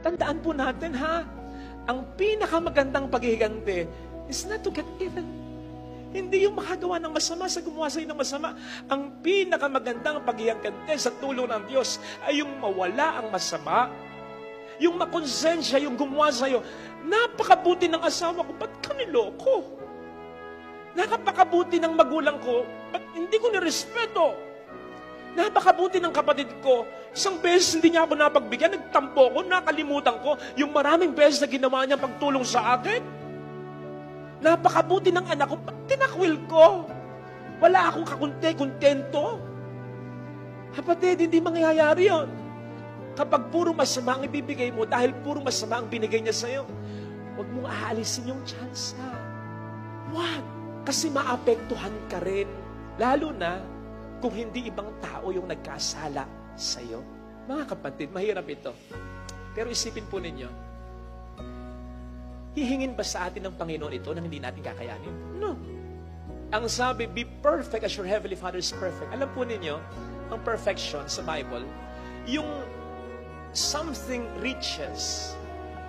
Tandaan po natin, ha? Ang pinakamagandang paghihiganti is not to get even. Hindi yung makagawa ng masama sa gumawa sa'yo ng masama. Ang pinakamagandang paghihiganti sa tulong ng Diyos ay yung mawala ang masama. Yung makonsensya, yung gumawa sa'yo. Napakabuti ng asawa ko, ba't ka niloko? Napakabuti ng magulang ko, ba't hindi ko nirespeto? Napakabuti ng kapatid ko, isang beses hindi niya ako napagbigyan, nagtampo ko, nakalimutan ko yung maraming beses na ginawa niya pagtulong sa akin. Napakabuti ng anak ko, ba't tinakwil ko? Wala akong kontento. Kapatid, hindi mangyayari yun. Kapag puro masama ang ibibigay mo, dahil puro masama ang binigay niya sa'yo, huwag mong aalisin yung tsansa. Wag! Kasi maapektuhan ka rin. Lalo na kung hindi ibang tao yung nagkasala sa'yo. Mga kapatid, mahirap ito. Pero isipin po ninyo, hihingin ba sa atin ng Panginoon ito nang hindi natin kakayanin? No. Ang sabi, be perfect as your Heavenly Father is perfect. Alam po ninyo, ang perfection sa Bible, yung something reaches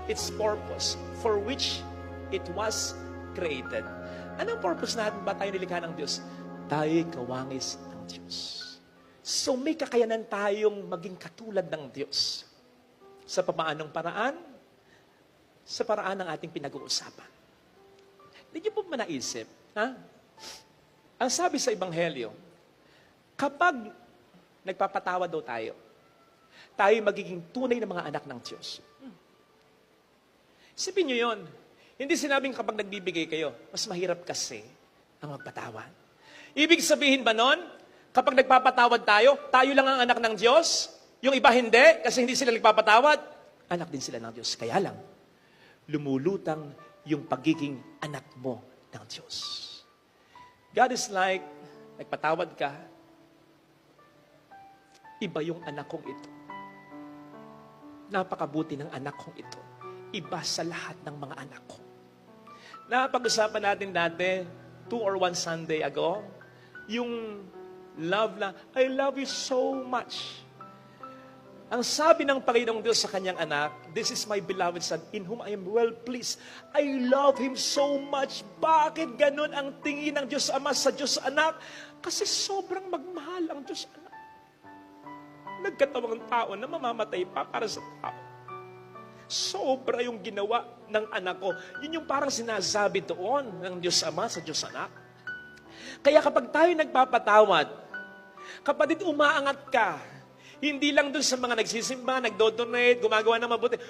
its purpose for which it was created. Anong purpose natin ba tayo nilikha ng Diyos? Tayo'y kawangis ng Diyos. So may kakayanan tayong maging katulad ng Diyos. Sa paanong paraan? Sa paraan ng ating pinag-uusapan. Hindi niyo po ba naisip? Ha? Ang sabi sa Ebanghelyo, kapag nagpapatawad daw tayo magiging tunay na mga anak ng Diyos. Isipin niyo yun. Hindi sinabing kapag nagbibigay kayo, mas mahirap kasi ang magpatawad. Ibig sabihin ba nun, kapag nagpapatawad tayo lang ang anak ng Diyos, yung iba hindi, kasi hindi sila nagpapatawad, anak din sila ng Diyos. Kaya lang, lumulutang yung pagiging anak mo ng Diyos. God is like, nagpatawad ka, iba yung anak kong ito. Napakabuti ng anak kong ito. Iba sa lahat ng mga anak ko. Napag-usapan natin dati, 2 or 1 Sunday ago, yung love na, I love you so much. Ang sabi ng Panginoong Diyos sa kanyang anak, this is my beloved son, in whom I am well pleased. I love him so much. Bakit ganun ang tingin ng Diyos Ama sa Diyos Anak? Kasi sobrang magmahal ang Diyos Anak. Nagkatawang tao na mamamatay pa para sa tao. Sobra yung ginawa ng anak ko. Yun yung parang sinasabi doon ng Diyos Ama sa Diyos Anak. Kaya kapag tayo nagpapatawad, kapatid, umaangat ka. Hindi lang doon sa mga nagsisimba, nagdodonate, gumagawa ng mabuti.